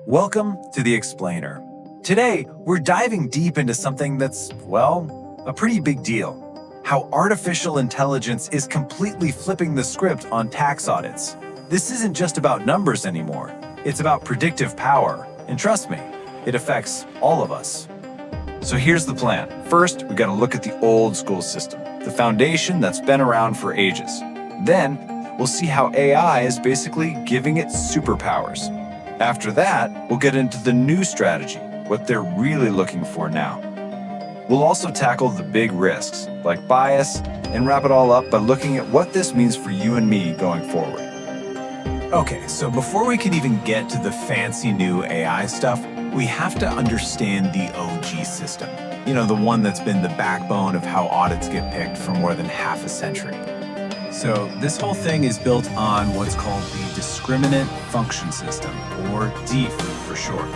Welcome to The Explainer. Today, we're diving deep into something that's, well, a pretty big deal. How artificial intelligence is completely flipping the script on tax audits. This isn't just about numbers anymore. It's about predictive power. And trust me, it affects all of us. So here's the plan. First, we gotta look at the old school system, the foundation that's been around for ages. Then, we'll see how AI is basically giving it superpowers. After that, we'll get into the new strategy, what they're really looking for now. We'll also tackle the big risks, like bias, and wrap it all up by looking at what this means for you and me going forward. Okay, so before we can even get to the fancy new AI stuff, we have to understand the OG system. You know, the one that's been the backbone of how audits get picked for more than half a century. So this whole thing is built on what's called the discriminant function system, or DIF for short.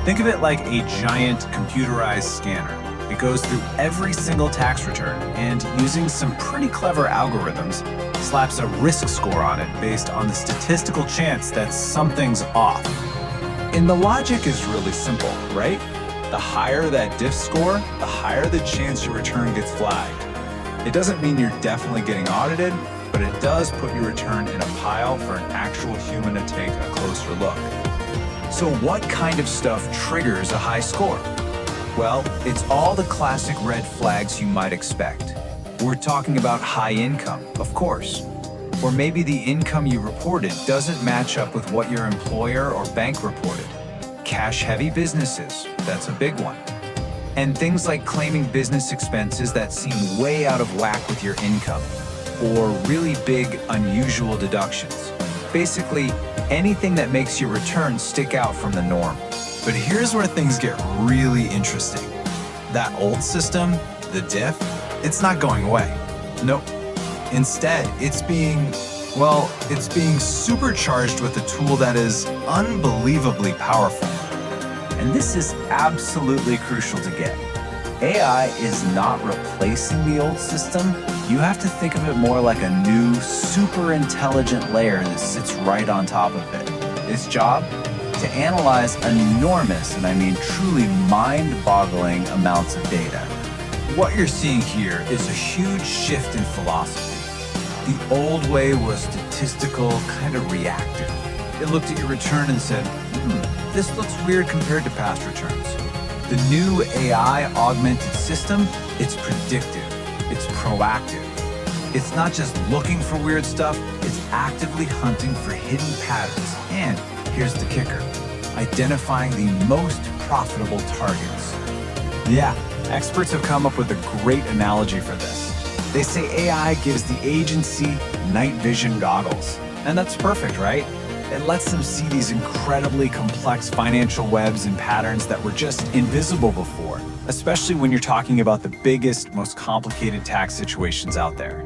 Think of it like a giant computerized scanner. It goes through every single tax return and, using some pretty clever algorithms, slaps a risk score on it based on the statistical chance that something's off. And the logic is really simple, right? The higher that DIF score, the higher the chance your return gets flagged. It doesn't mean you're definitely getting audited, but it does put your return in a pile for an actual human to take a closer look. So what kind of stuff triggers a high score? Well, it's all the classic red flags you might expect. We're talking about high income, of course. Or maybe the income you reported doesn't match up with what your employer or bank reported. Cash-heavy businesses, that's a big one. And things like claiming business expenses that seem way out of whack with your income, or really big, unusual deductions. Basically, anything that makes your return stick out from the norm. But here's where things get really interesting. That old system, the DIF, it's not going away. Nope. Instead, it's being supercharged with a tool that is unbelievably powerful. And this is absolutely crucial to get. AI is not replacing the old system. You have to think of it more like a new, super intelligent layer that sits right on top of it. Its job? To analyze enormous, and I mean truly mind-boggling amounts of data. What you're seeing here is a huge shift in philosophy. The old way was statistical, kind of reactive. It looked at your return and said, this looks weird compared to past returns. The new AI-augmented system, it's predictive, it's proactive. It's not just looking for weird stuff, it's actively hunting for hidden patterns. And here's the kicker, identifying the most profitable targets. Yeah, experts have come up with a great analogy for this. They say AI gives the agency night vision goggles. And that's perfect, right? It lets them see these incredibly complex financial webs and patterns that were just invisible before, especially when you're talking about the biggest, most complicated tax situations out there.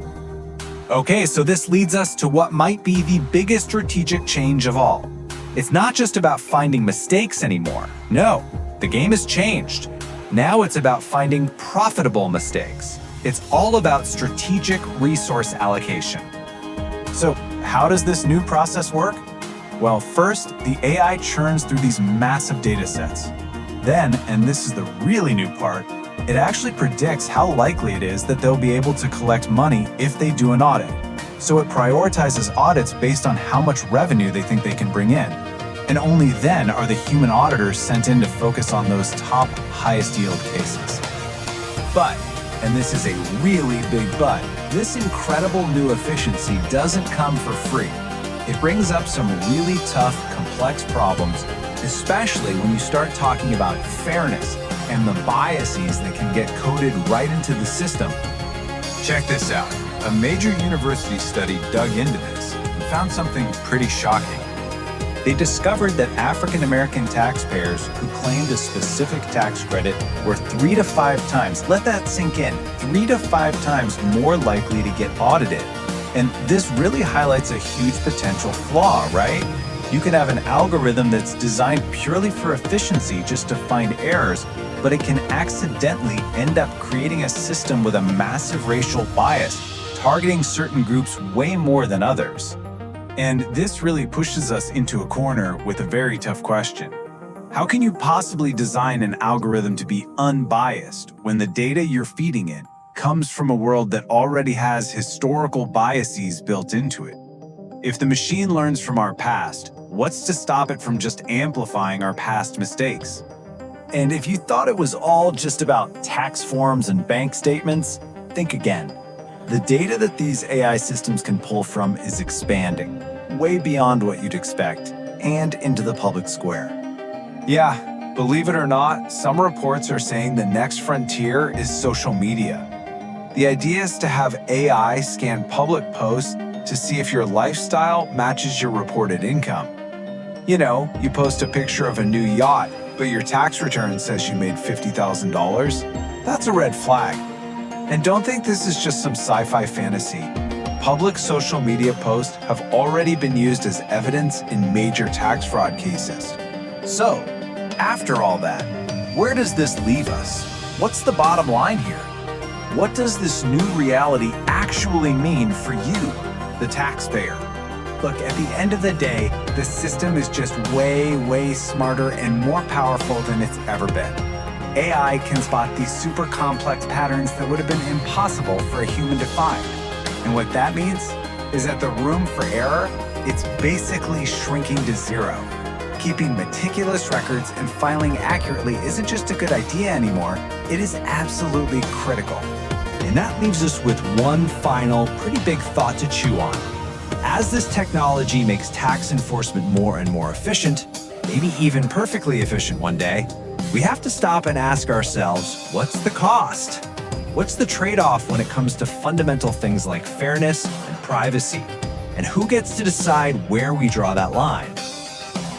Okay, so this leads us to what might be the biggest strategic change of all. It's not just about finding mistakes anymore. No, the game has changed. Now it's about finding profitable mistakes. It's all about strategic resource allocation. So how does this new process work? Well, first, the AI churns through these massive data sets. Then, and this is the really new part, it actually predicts how likely it is that they'll be able to collect money if they do an audit. So it prioritizes audits based on how much revenue they think they can bring in. And only then are the human auditors sent in to focus on those top, highest yield cases. But, and this is a really big but, this incredible new efficiency doesn't come for free. It brings up some really tough, complex problems, especially when you start talking about fairness and the biases that can get coded right into the system. Check this out. A major university study dug into this and found something pretty shocking. They discovered that African American taxpayers who claimed a specific tax credit were 3 to 5 times, let that sink in, 3 to 5 times more likely to get audited. And this really highlights a huge potential flaw, right? You could have an algorithm that's designed purely for efficiency just to find errors, but it can accidentally end up creating a system with a massive racial bias, targeting certain groups way more than others. And this really pushes us into a corner with a very tough question. How can you possibly design an algorithm to be unbiased when the data you're feeding it comes from a world that already has historical biases built into it? If the machine learns from our past, what's to stop it from just amplifying our past mistakes? And if you thought it was all just about tax forms and bank statements, think again. The data that these AI systems can pull from is expanding, way beyond what you'd expect, and into the public square. Yeah, believe it or not, some reports are saying the next frontier is social media. The idea is to have AI scan public posts to see if your lifestyle matches your reported income. You know, you post a picture of a new yacht, but your tax return says you made $50,000. That's a red flag. And don't think this is just some sci-fi fantasy. Public social media posts have already been used as evidence in major tax fraud cases. So, after all that, where does this leave us? What's the bottom line here? What does this new reality actually mean for you, the taxpayer? Look, at the end of the day, the system is just way smarter and more powerful than it's ever been. AI can spot these super complex patterns that would have been impossible for a human to find. And what that means is that the room for error, it's basically shrinking to zero. Keeping meticulous records and filing accurately isn't just a good idea anymore, it is absolutely critical. And that leaves us with one final, pretty big thought to chew on. As this technology makes tax enforcement more and more efficient, maybe even perfectly efficient one day, we have to stop and ask ourselves, what's the cost? What's the trade-off when it comes to fundamental things like fairness and privacy? And who gets to decide where we draw that line?